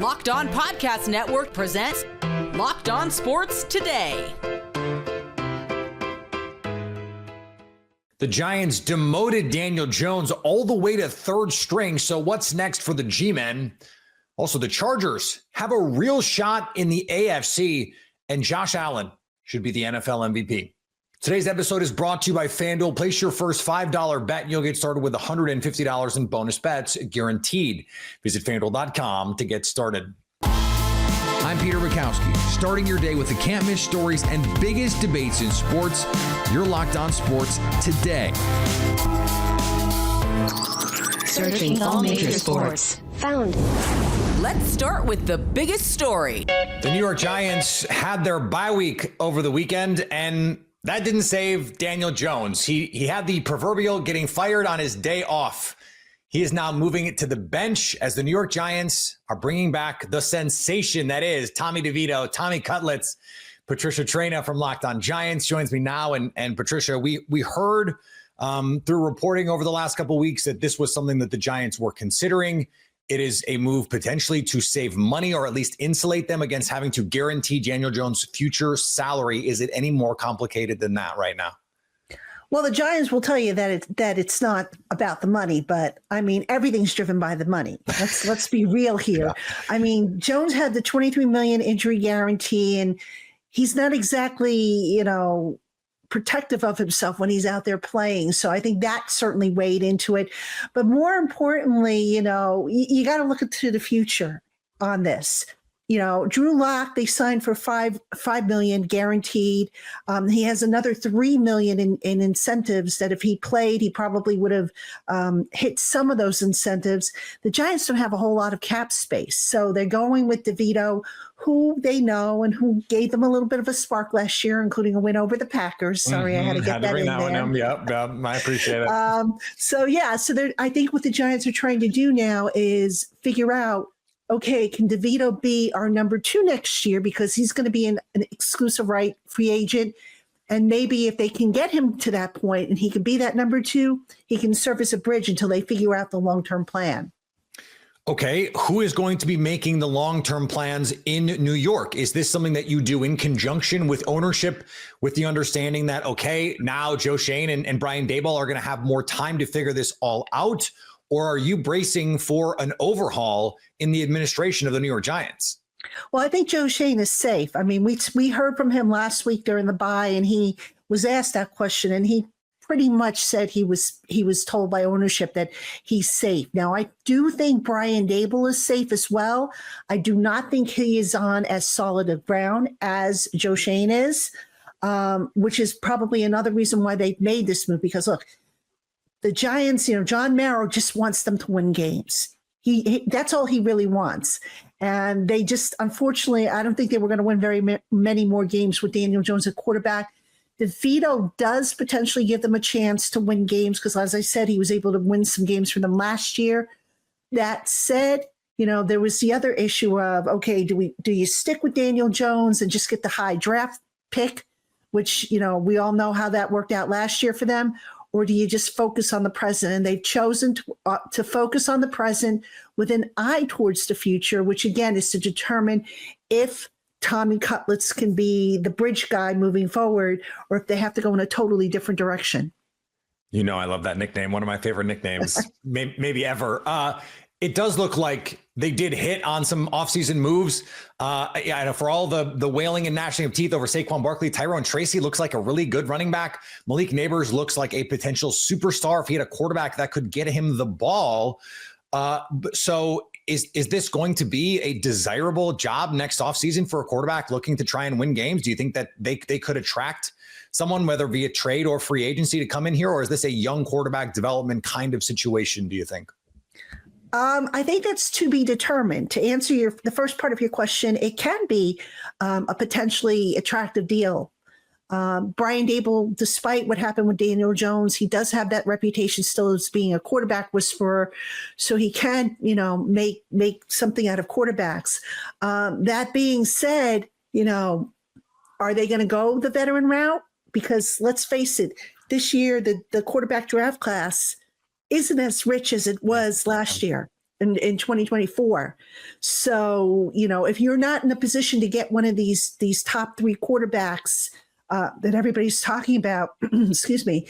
Locked On Podcast Network presents Locked On Sports Today. The Giants demoted Daniel Jones all the way to third string. So what's next for the G-men? Also, the Chargers have a real shot in the AFC, and Josh Allen should be the NFL MVP. Today's episode is brought to you by FanDuel. Place your first $5 bet and you'll get started with $150 in bonus bets guaranteed. Visit FanDuel.com to get started. I'm Peter Bukowski, starting your day with the can't-miss stories and biggest debates in sports. You're Locked On Sports Today. Searching all major sports. Found. Let's start with the biggest story. The New York Giants had their bye week over the weekend, and that didn't save Daniel Jones. He had the proverbial getting fired on his day off. He is now moving it to the bench as the New York Giants are bringing back the sensation that is Tommy DeVito, Tommy Cutlets. Patricia Traina from Locked On Giants joins me now. And Patricia, we heard through reporting over the last couple of weeks that this was something that the Giants were considering. It is a move potentially to save money or at least insulate them against having to guarantee Daniel Jones' future salary. Is it any more complicated than that right now? Well, the Giants will tell you that it's not about the money, but I mean, everything's driven by the money. Let's be real here. Yeah. I mean, Jones had the $23 million injury guarantee, and he's not exactly, protective of himself when he's out there playing. So I think that certainly weighed into it. But more importantly, you got to look into the future on this. Drew Lock, they signed for $5 million guaranteed. He has another $3 million in incentives that if he played, he probably would have hit some of those incentives. The Giants don't have a whole lot of cap space. So they're going with DeVito, who they know and who gave them a little bit of a spark last year, including a win over the Packers. Sorry, I had to get that in there. Yep, I appreciate it. So I think what the Giants are trying to do now is figure out, okay, can DeVito be our number 2 next year because he's going to be an exclusive right free agent? And maybe if they can get him to that point and he can be that number 2, he can serve as a bridge until they figure out the long-term plan. Okay, who is going to be making the long-term plans in New York? Is this something that you do in conjunction with ownership, with the understanding that, okay, now Joe Schoen and Brian Daboll are going to have more time to figure this all out? Or are you bracing for an overhaul in the administration of the New York Giants? Well, I think Joe Schoen is safe. I mean, we heard from him last week during the bye, and he was asked that question, and he pretty much said he was told by ownership that he's safe. Now, I do think Brian Daboll is safe as well. I do not think he is on as solid a ground as Joe Schoen is, which is probably another reason why they made this move. Because look, the Giants, John Mara just wants them to win games. He that's all he really wants. And they just, unfortunately, I don't think they were going to win very many more games with Daniel Jones at quarterback. DeVito does potentially give them a chance to win games because, as I said, he was able to win some games for them last year. That said, there was the other issue of, okay, do you stick with Daniel Jones and just get the high draft pick, which, we all know how that worked out last year for them, or do you just focus on the present? And they've chosen to focus on the present with an eye towards the future, which again is to determine if Tommy Cutlets can be the bridge guy moving forward, or if they have to go in a totally different direction. I love that nickname. One of my favorite nicknames, maybe ever. It does look like they did hit on some offseason moves. For all the wailing and gnashing of teeth over Saquon Barkley, Tyrone Tracy looks like a really good running back. Malik Neighbors looks like a potential superstar if he had a quarterback that could get him the ball. So is this going to be a desirable job next offseason for a quarterback looking to try and win games? Do you think that they could attract someone, whether via trade or free agency, to come in here? Or is this a young quarterback development kind of situation, do you think? I think that's to be determined. To answer the first part of your question, it can be a potentially attractive deal. Brian Daboll, despite what happened with Daniel Jones, he does have that reputation still as being a quarterback whisperer, so he can, make something out of quarterbacks. That being said, are they going to go the veteran route? Because let's face it, this year the quarterback draft class isn't as rich as it was last year. in 2024. So, if you're not in a position to get one of these top 3 quarterbacks that everybody's talking about, excuse me,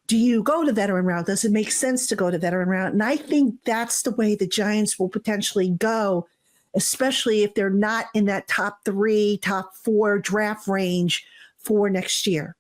do you go to veteran route? Does it make sense to go to veteran route? And I think that's the way the Giants will potentially go, especially if they're not in that top 3, top 4 draft range for next year.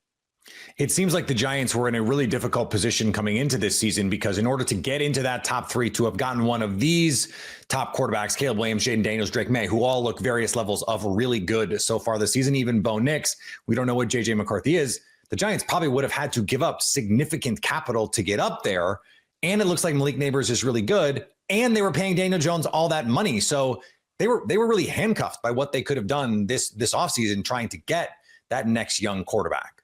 It seems like the Giants were in a really difficult position coming into this season because in order to get into that top 3, to have gotten one of these top quarterbacks, Caleb Williams, Jaden Daniels, Drake May, who all look various levels of really good so far this season, even Bo Nix, we don't know what JJ McCarthy is. The Giants probably would have had to give up significant capital to get up there. And it looks like Malik Neighbors is really good. And they were paying Daniel Jones all that money. So they were really handcuffed by what they could have done this offseason trying to get that next young quarterback.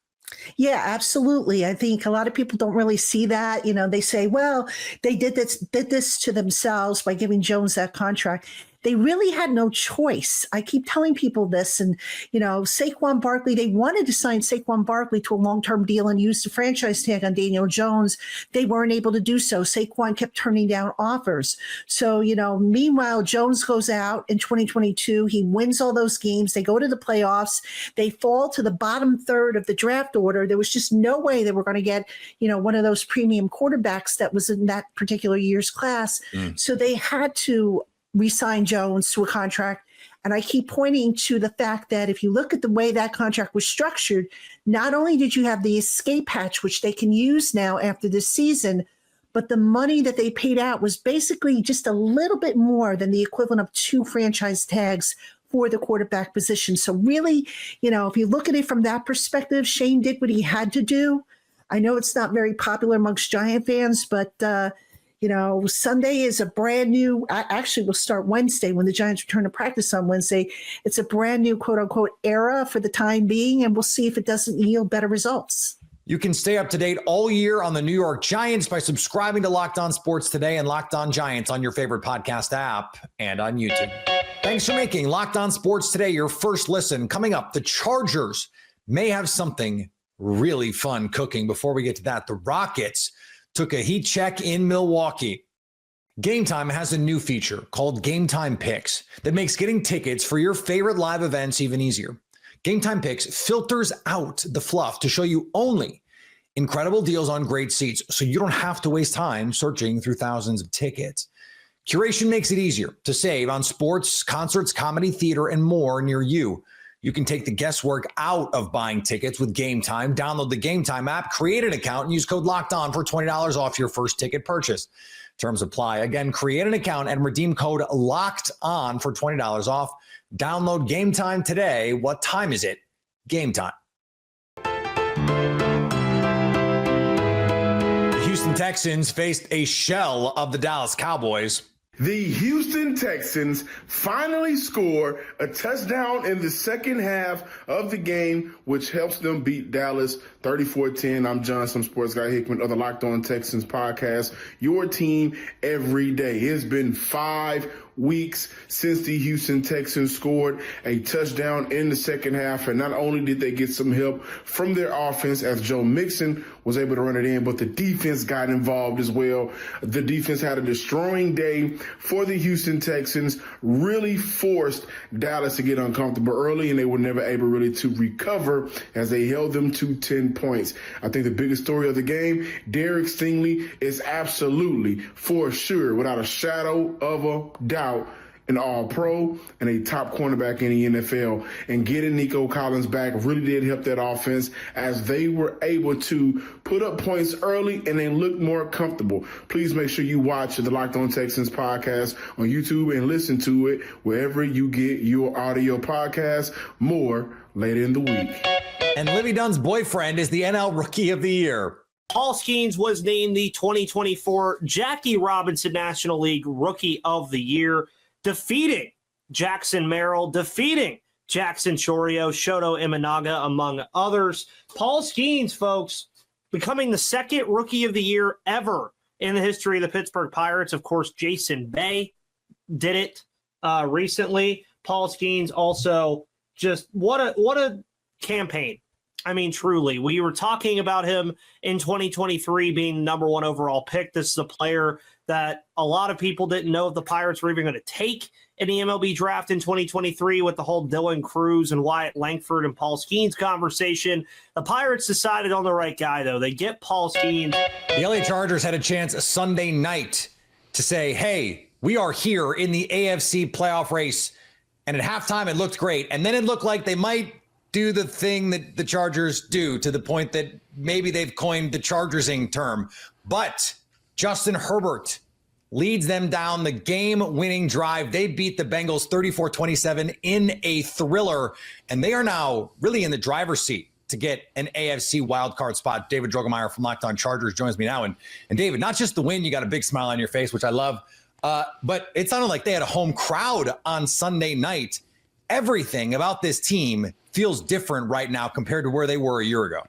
Yeah, absolutely. I think a lot of people don't really see that. They say, well, they did this to themselves by giving Jones that contract. They really had no choice. I keep telling people this. And, Saquon Barkley, they wanted to sign Saquon Barkley to a long-term deal and use the franchise tag on Daniel Jones. They weren't able to do so. Saquon kept turning down offers. So, meanwhile, Jones goes out in 2022. He wins all those games. They go to the playoffs. They fall to the bottom third of the draft order. There was just no way they were going to get, one of those premium quarterbacks that was in that particular year's class. So they had to re-sign Jones to a contract. And I keep pointing to the fact that if you look at the way that contract was structured, not only did you have the escape hatch, which they can use now after this season, but the money that they paid out was basically just a little bit more than the equivalent of 2 franchise tags for the quarterback position. So really, if you look at it from that perspective, Shane did what he had to do. I know it's not very popular amongst Giant fans, but Sunday is a brand new, actually we'll start Wednesday when the Giants return to practice on Wednesday. It's a brand new quote unquote era for the time being, and we'll see if it doesn't yield better results. You can stay up to date all year on the New York Giants by subscribing to Locked On Sports Today and Locked On Giants on your favorite podcast app and on YouTube. Thanks for making Locked On Sports Today your first listen. Coming up, the Chargers may have something really fun cooking. Before we get to that, the Rockets took a heat check in Milwaukee. Game Time has a new feature called Game Time Picks that makes getting tickets for your favorite live events even easier. Game Time Picks filters out the fluff to show you only incredible deals on great seats, so you don't have to waste time searching through thousands of tickets. Curation makes it easier to save on sports, concerts, comedy, theater, and more near you. You can take the guesswork out of buying tickets with Game Time. Download the Game Time app, create an account, and use code LOCKEDON for $20 off your first ticket purchase. Terms apply. Again, create an account and redeem code LOCKEDON for $20 off. Download Game Time today. What time is it? Game Time. The Houston Texans faced a shell of the Dallas Cowboys. The Houston Texans finally score a touchdown in the second half of the game, which helps them beat Dallas 34-10. I'm John, some sports guy Hickman of the Locked On Texans podcast, your team every day. It's been 5 weeks since the Houston Texans scored a touchdown in the second half. And not only did they get some help from their offense as Joe Mixon was able to run it in, but the defense got involved as well. The defense had a destroying day for the Houston Texans, really forced Dallas to get uncomfortable early, and they were never able really to recover as they held them to 10 points. I think the biggest story of the game, Derek Stingley is absolutely, for sure, without a shadow of a doubt, an all-pro and a top cornerback in the NFL. And getting Nico Collins back really did help that offense as they were able to put up points early and they looked more comfortable. Please make sure you watch the Locked On Texans podcast on YouTube and listen to it wherever you get your audio podcast. More later in the week. And Livy Dunn's boyfriend is the NL Rookie of the Year. Paul Skeens was named the 2024 Jackie Robinson National League Rookie of the Year, defeating Jackson Merrill, defeating Jackson Chorio, Shoto Imanaga, among others. Paul Skeens, folks, becoming the second Rookie of the Year ever in the history of the Pittsburgh Pirates. Of course, Jason Bay did it recently. Paul Skeens also just what a campaign. I mean, truly, we were talking about him in 2023 being number 1 overall pick. This is a player that a lot of people didn't know if the Pirates were even going to take in the MLB draft in 2023 with the whole Dylan Cruz and Wyatt Langford and Paul Skeens conversation. The Pirates decided on the right guy, though. They get Paul Skeens. The LA Chargers had a chance Sunday night to say, hey, we are here in the AFC playoff race. And at halftime, it looked great. And then it looked like they might do the thing that the Chargers do, to the point that maybe they've coined the Chargersing term. But Justin Herbert leads them down the game-winning drive. They beat the Bengals 34-27 in a thriller, and they are now really in the driver's seat to get an AFC wildcard spot. David Drogemeyer from Locked On Chargers joins me now. And David, not just the win, you got a big smile on your face, which I love, but it sounded like they had a home crowd on Sunday night. Everything about this team feels different right now compared to where they were a year ago.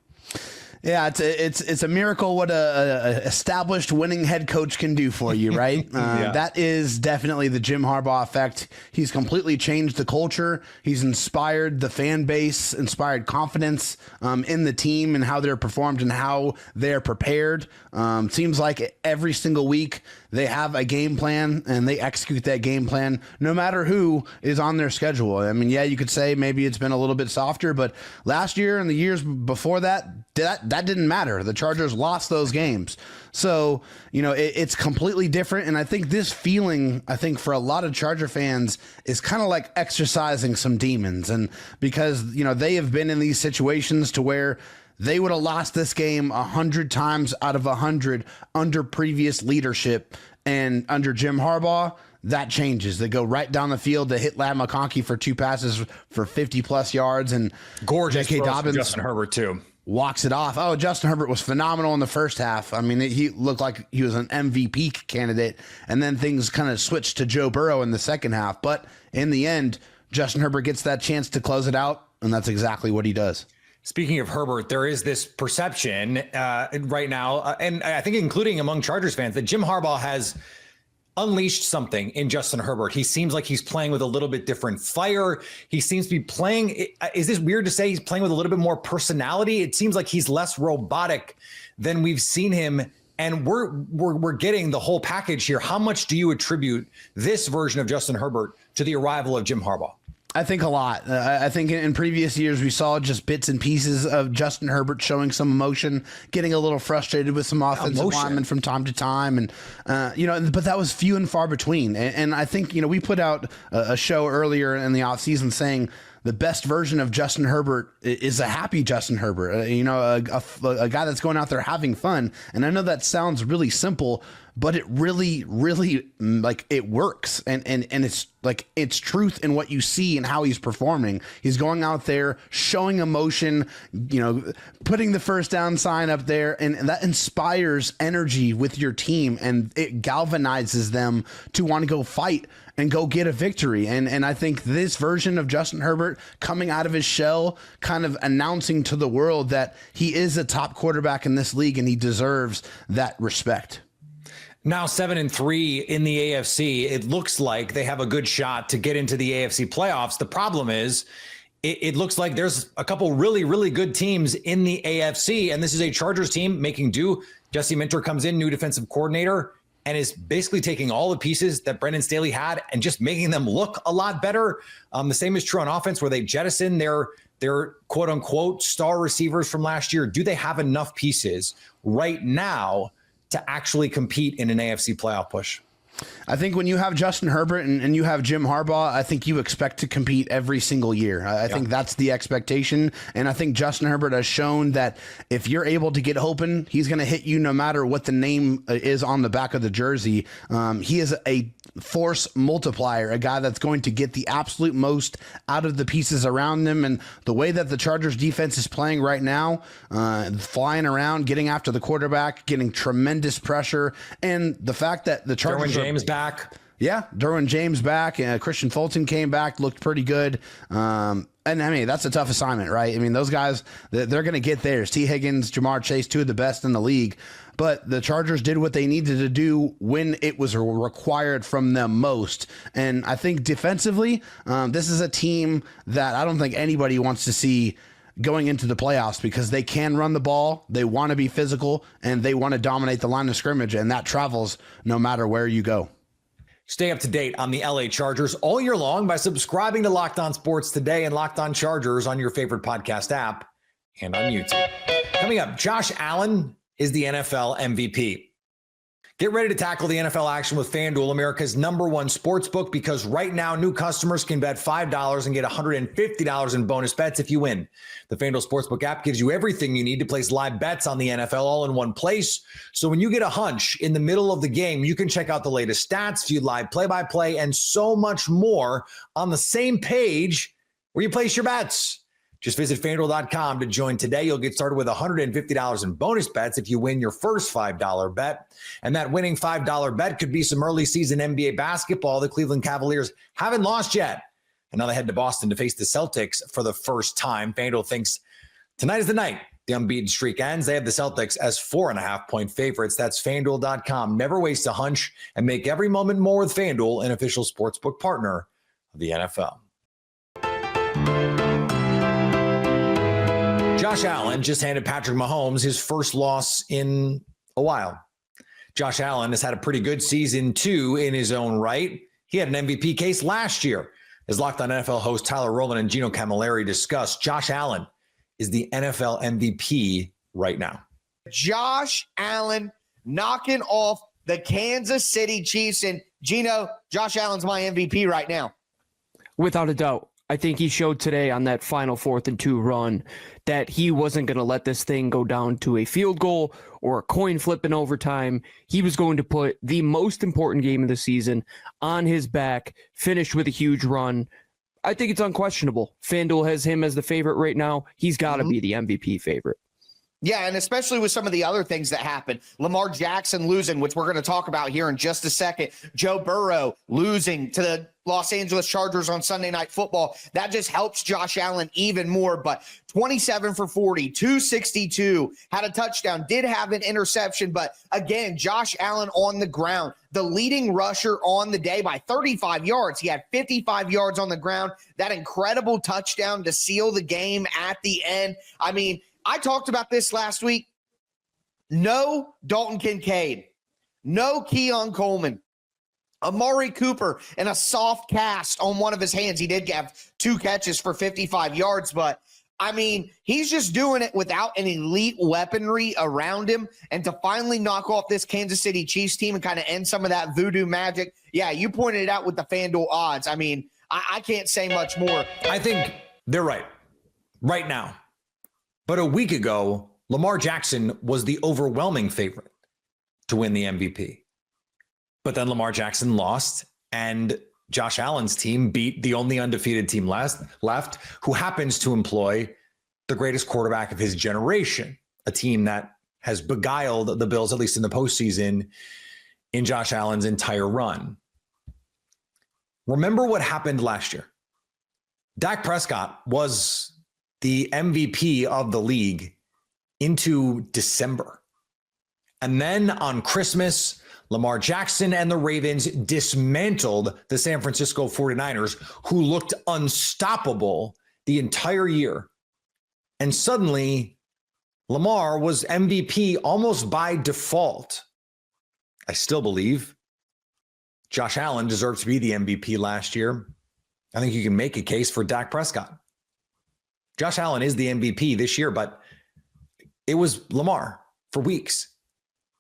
Yeah, it's a miracle what a established winning head coach can do for you, right? That is definitely the Jim Harbaugh effect. He's completely changed the culture. He's inspired the fan base, inspired confidence in the team and how they're performed and how they're prepared. Seems like every single week they have a game plan and they execute that game plan no matter who is on their schedule. I mean, yeah, you could say maybe it's been a little bit softer, but last year and the years before that didn't matter. The Chargers lost those games. So, it's completely different. And I think this feeling, for a lot of Charger fans is kind of like exercising some demons. And because, they have been in these situations to where they would have lost this game 100 times out of 100 under previous leadership. And under Jim Harbaugh, that changes. They go right down the field. They hit Ladd McConkey for 2 passes for 50-plus yards. And gorgeous J.K. Dobbins, Justin Herbert, too. Walks it off. Oh, Justin Herbert was phenomenal in the first half. I mean, he looked like he was an MVP candidate. And then things kind of switched to Joe Burrow in the second half. But in the end, Justin Herbert gets that chance to close it out. And that's exactly what he does. Speaking of Herbert, there is this perception right now, and I think including among Chargers fans, that Jim Harbaugh has unleashed something in Justin Herbert. He seems like he's playing with a little bit different fire. He seems to be playing. Is this weird to say he's playing with a little bit more personality? It seems like he's less robotic than we've seen him. And we're getting the whole package here. How much do you attribute this version of Justin Herbert to the arrival of Jim Harbaugh? I think a lot. I think in previous years, we saw just bits and pieces of Justin Herbert showing some emotion, getting a little frustrated with some offensive linemen from time to time. And, but that was few and far between. And I think, we put out a show earlier in the offseason saying the best version of Justin Herbert is a happy Justin Herbert, a guy that's going out there having fun. And I know that sounds really simple, but it really, really it works. And it's it's truth in what you see and how he's performing. He's going out there, showing emotion, putting the first down sign up there. And that inspires energy with your team and it galvanizes them to want to go fight and go get a victory. And I think this version of Justin Herbert coming out of his shell, kind of announcing to the world that he is a top quarterback in this league and he deserves that respect. Now 7-3 in the AFC. It looks like they have a good shot to get into the AFC playoffs. The problem is it looks like there's a couple really, really good teams in the AFC. And this is a Chargers team making do. Jesse Minter comes in, new defensive coordinator, and is basically taking all the pieces that Brendan Staley had and just making them look a lot better. The same is true on offense, where they jettison their quote unquote star receivers from last year. Do they have enough pieces right now to actually compete in an AFC playoff push? I think when you have Justin Herbert and you have Jim Harbaugh, I think you expect to compete every single year. I think that's the expectation. And I think Justin Herbert has shown that if you're able to get open, he's going to hit you no matter what the name is on the back of the jersey. He is a force multiplier, a guy that's going to get the absolute most out of the pieces around him. And the way that the Chargers defense is playing right now, flying around, getting after the quarterback, getting tremendous pressure. And the fact that the Chargers James back. Yeah, Derwin James back. Christian Fulton came back, looked pretty good. And I mean, that's a tough assignment, right? I mean, those guys, they're going to get theirs. T. Higgins, Jamar Chase, two of the best in the league. But the Chargers did what they needed to do when it was required from them most. And I think defensively, this is a team that I don't think anybody wants to see going into the playoffs because they can run the ball, they want to be physical, and they want to dominate the line of scrimmage, and that travels no matter where you go. Stay up to date on the LA Chargers all year long by subscribing to Locked On Sports Today and Locked On Chargers on your favorite podcast app and on YouTube. Coming up, Josh Allen is the NFL MVP. Get ready to tackle the NFL action with FanDuel, America's #1 sports book, because right now new customers can bet $5 and get $150 in bonus bets if you win. The FanDuel Sportsbook app gives you everything you need to place live bets on the NFL all in one place. So when you get a hunch in the middle of the game, you can check out the latest stats, view live play-by-play, and so much more on the same page where you place your bets. Just visit FanDuel.com to join today. You'll get started with $150 in bonus bets if you win your first $5 bet. And that winning $5 bet could be some early season NBA basketball. The Cleveland Cavaliers haven't lost yet. And now they head to Boston to face the Celtics for the first time. FanDuel thinks tonight is the night the unbeaten streak ends. They have the Celtics as 4.5-point favorites. That's FanDuel.com. Never waste a hunch and make every moment more with FanDuel, an official sportsbook partner of the NFL. Josh Allen just handed Patrick Mahomes his first loss in a while. Josh Allen has had a pretty good season, too, in his own right. He had an MVP case last year. As Locked On NFL host Tyler Rowland and Gino Camilleri discussed, Josh Allen is the NFL MVP right now. Josh Allen knocking off the Kansas City Chiefs. And Gino, Josh Allen's my MVP right now. Without a doubt. I think he showed today on that final 4th and 2 run that he wasn't going to let this thing go down to a field goal or a coin flip in overtime. He was going to put the most important game of the season on his back, finish with a huge run. I think it's unquestionable. FanDuel has him as the favorite right now. He's got to be the MVP favorite. Yeah, and especially with some of the other things that happened. Lamar Jackson losing, which we're going to talk about here in just a second. Joe Burrow losing to the Los Angeles Chargers on Sunday Night Football. That just helps Josh Allen even more. But 27 for 40, 262, had a touchdown, did have an interception. But again, Josh Allen on the ground, the leading rusher on the day by 35 yards. He had 55 yards on the ground. That incredible touchdown to seal the game at the end. I mean, I talked about this last week. No Dalton Kincaid. No Keon Coleman. Amari Cooper and a soft cast on one of his hands. He did have 2 catches for 55 yards, but I mean, he's just doing it without an elite weaponry around him. And to finally knock off this Kansas City Chiefs team and kind of end some of that voodoo magic. Yeah, you pointed it out with the FanDuel odds. I mean, I can't say much more. I think they're right now. But a week ago, Lamar Jackson was the overwhelming favorite to win the MVP. But then Lamar Jackson lost, and Josh Allen's team beat the only undefeated team left, who happens to employ the greatest quarterback of his generation, a team that has beguiled the Bills, at least in the postseason, in Josh Allen's entire run. Remember what happened last year. Dak Prescott was the MVP of the league into December. And then on Christmas, Lamar Jackson and the Ravens dismantled the San Francisco 49ers, who looked unstoppable the entire year. And suddenly, Lamar was MVP almost by default. I still believe Josh Allen deserved to be the MVP last year. I think you can make a case for Dak Prescott. Josh Allen is the MVP this year, but it was Lamar for weeks.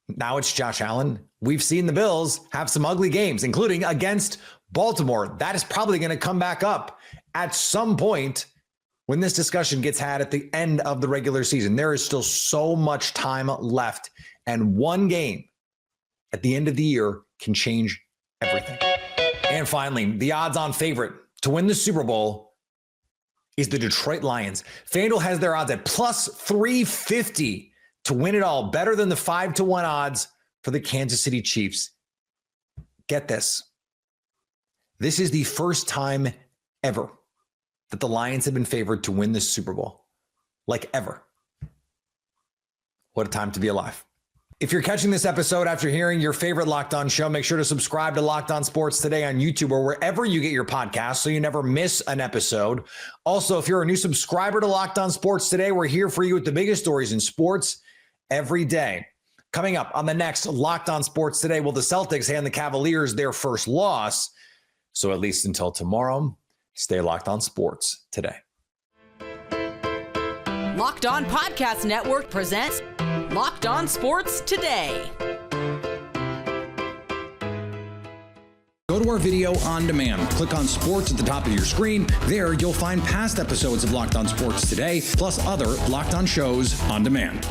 Now it's Josh Allen. We've seen the Bills have some ugly games, including against Baltimore. That is probably going to come back up at some point when this discussion gets had at the end of the regular season. There is still so much time left, and one game at the end of the year can change everything. And finally, the odds-on favorite to win the Super Bowl is the Detroit Lions. FanDuel has their odds at plus 350 to win it all, better than the 5-1 odds for the Kansas City Chiefs. Get this. This is the first time ever that the Lions have been favored to win the Super Bowl. Like ever. What a time to be alive. If you're catching this episode after hearing your favorite Locked On show, make sure to subscribe to Locked On Sports Today on YouTube or wherever you get your podcasts so you never miss an episode. Also, if you're a new subscriber to Locked On Sports Today, we're here for you with the biggest stories in sports every day. Coming up on the next Locked On Sports Today, will the Celtics hand the Cavaliers their first loss? So at least until tomorrow, stay locked on sports today. Locked On Podcast Network presents Locked On Sports Today. Go to our video on demand. Click on sports at the top of your screen. There, you'll find past episodes of Locked On Sports Today, plus other Locked On shows on demand.